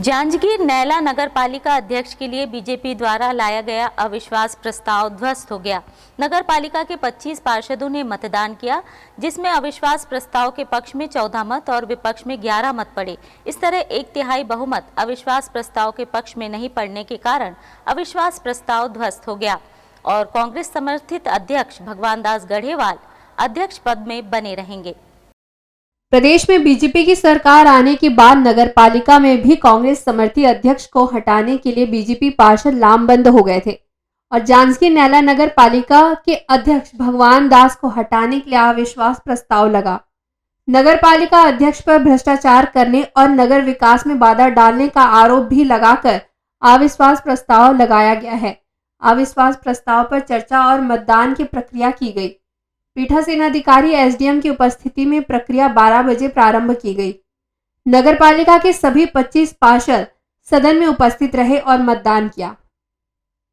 जांजगीर नैला नगर पालिका अध्यक्ष के लिए बीजेपी द्वारा लाया गया अविश्वास प्रस्ताव ध्वस्त हो गया। नगर पालिका के 25 पार्षदों ने मतदान किया, जिसमें अविश्वास प्रस्ताव के पक्ष में 14 मत और विपक्ष में 11 मत पड़े। इस तरह 1/3 बहुमत अविश्वास प्रस्ताव के पक्ष में नहीं पड़ने के कारण अविश्वास प्रस्ताव ध्वस्त हो गया और कांग्रेस समर्थित अध्यक्ष भगवान दास गढ़ेवाल अध्यक्ष पद में बने रहेंगे। प्रदेश में बीजेपी की सरकार आने के बाद नगर पालिका में भी कांग्रेस समर्थी अध्यक्ष को हटाने के लिए बीजेपी पार्षद लामबंद हो गए थे और जांजगीर नैला नगर पालिका के अध्यक्ष भगवान दास को हटाने के लिए अविश्वास प्रस्ताव लगा। नगर पालिका अध्यक्ष पर भ्रष्टाचार करने और नगर विकास में बाधा डालने का आरोप भी लगाकर अविश्वास प्रस्ताव लगाया गया है। अविश्वास प्रस्ताव पर चर्चा और मतदान की प्रक्रिया की गई। पीठासीन अधिकारी एसडीएम की उपस्थिति में प्रक्रिया 12 बजे प्रारंभ की गई। नगर पालिका के सभी 25 पार्षद सदन में उपस्थित रहे और मतदान किया,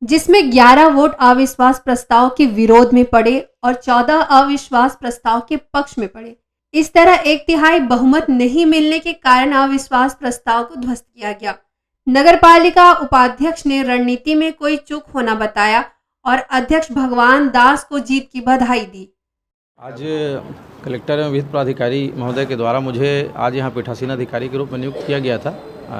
जिसमें 11 वोट अविश्वास प्रस्ताव के विरोध में पड़े और 14 अविश्वास प्रस्ताव के पक्ष में पड़े। इस तरह 1/3 बहुमत नहीं मिलने के कारण अविश्वास प्रस्ताव को ध्वस्त किया गया। नगर पालिका उपाध्यक्ष ने रणनीति में कोई चूक होना बताया और अध्यक्ष भगवान दास को जीत की बधाई दी। आज कलेक्टर एवं वित्त प्राधिकारी महोदय के द्वारा मुझे आज यहाँ पीठासीन अधिकारी के रूप में नियुक्त किया गया था।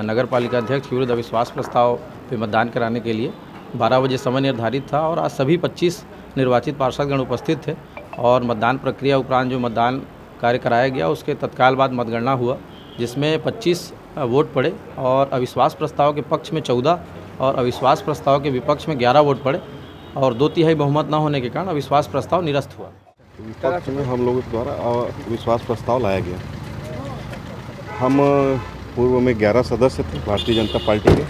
नगर पालिका अध्यक्ष के विरुद्ध अविश्वास प्रस्ताव पे मतदान कराने के लिए 12 बजे समय निर्धारित था और आज सभी 25 निर्वाचित पार्षदगण उपस्थित थे और मतदान प्रक्रिया उपरांत जो मतदान कार्य कराया गया उसके तत्काल बाद मतगणना हुआ, जिसमें 25 वोट पड़े और अविश्वास प्रस्ताव के पक्ष में 14 और अविश्वास प्रस्ताव के विपक्ष में 11 वोट पड़े और 2/3 बहुमत न होने के कारण अविश्वास प्रस्ताव निरस्त हुआ। विपक्ष में हम लोगों द्वारा अविश्वास प्रस्ताव लाया गया। हम पूर्व में 11 सदस्य थे भारतीय जनता पार्टी के।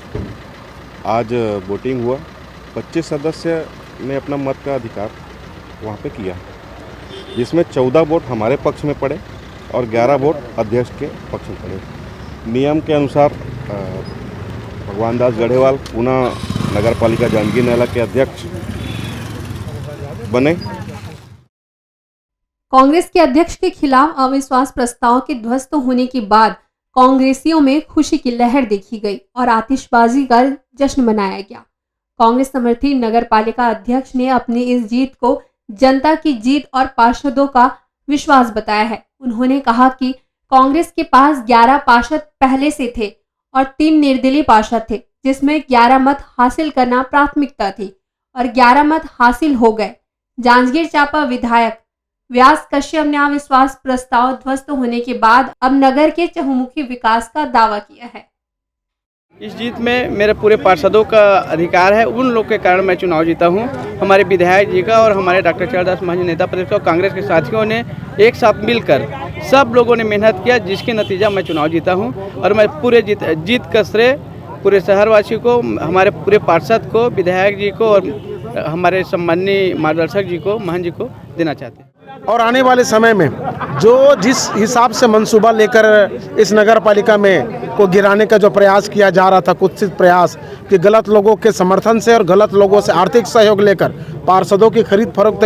आज वोटिंग हुआ, 25 सदस्य ने अपना मत का अधिकार वहाँ पे किया, जिसमें 14 वोट हमारे पक्ष में पड़े और 11 वोट अध्यक्ष के पक्ष में पड़े। नियम के अनुसार भगवान दास गढ़ेवाल पुनः नगर पालिका जांजगीर नैला के अध्यक्ष बने। कांग्रेस के अध्यक्ष के खिलाफ अविश्वास प्रस्ताव के ध्वस्त होने के बाद कांग्रेसियों में खुशी की लहर देखी गई और आतिशबाजी कर जश्न मनाया गया। कांग्रेस समर्थी नगर पालिका अध्यक्ष ने अपनी इस जीत को जनता की जीत और पार्षदों का विश्वास बताया है। उन्होंने कहा कि कांग्रेस के पास 11 पार्षद पहले से थे और 3 निर्दलीय पार्षद थे, जिसमें 11 मत हासिल करना प्राथमिकता थी और 11 मत हासिल हो गए। जांजगीर चांपा विधायक व्यास कश्यप ने अविश्वास प्रस्ताव ध्वस्त होने के बाद अब नगर के चहुमुखी विकास का दावा किया है। इस जीत में मेरे पूरे पार्षदों का अधिकार है। उन लोग के कारण मैं चुनाव जीता हूं। हमारे विधायक जी का और हमारे डॉक्टर चरणदास महंत नेता प्रतिपक्ष और कांग्रेस के साथियों ने एक साथ मिलकर सब लोगों ने मेहनत किया, जिसके नतीजा मैं चुनाव जीता हूं और मैं पूरे जीत का श्रेय पूरे शहरवासी को, हमारे पूरे पार्षद को, विधायक जी को और हमारे सम्माननीय मार्गदर्शक जी को, महंत जी को देना चाहते हैं। और आने वाले समय में जो जिस हिसाब से मंसूबा लेकर इस नगर पालिका में को गिराने का जो प्रयास किया जा रहा था, कुत्सित प्रयास कि गलत लोगों के समर्थन से और गलत लोगों से आर्थिक सहयोग लेकर पार्षदों की खरीद फरोख्त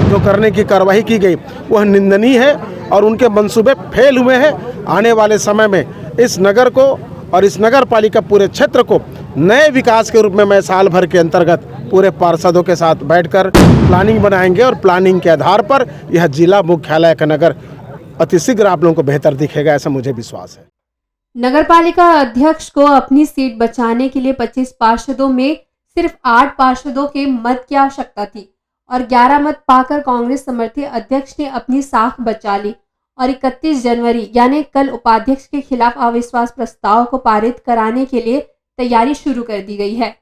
जो करने की कार्रवाई की गई, वह निंदनीय है और उनके मंसूबे फेल हुए हैं। आने वाले समय में इस नगर को और इस नगर पालिका पूरे क्षेत्र को नए विकास के रूप में मैं साल भर के अंतर्गत पूरे पार्षदों के साथ बैठकर प्लानिंग बनाएंगे और प्लानिंग के आधार पर यह जिला मुख्यालय का नगर अतिशीघ्र आप लोगों को बेहतर दिखेगा, ऐसा मुझे विश्वास है। नगर पालिका अध्यक्ष को अपनी सीट बचाने के लिए 25 पार्षदों में सिर्फ 8 पार्षदों के मत की आवश्यकता थी और 11 मत पाकर कांग्रेस समर्थी अध्यक्ष ने अपनी साख बचा ली और 31 जनवरी यानी कल उपाध्यक्ष के खिलाफ अविश्वास प्रस्ताव को पारित कराने के लिए तैयारी शुरू कर दी गई है।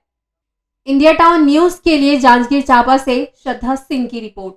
इंडिया टाउन न्यूज के लिए जांजगीर चांपा से श्रद्धा सिंह की रिपोर्ट।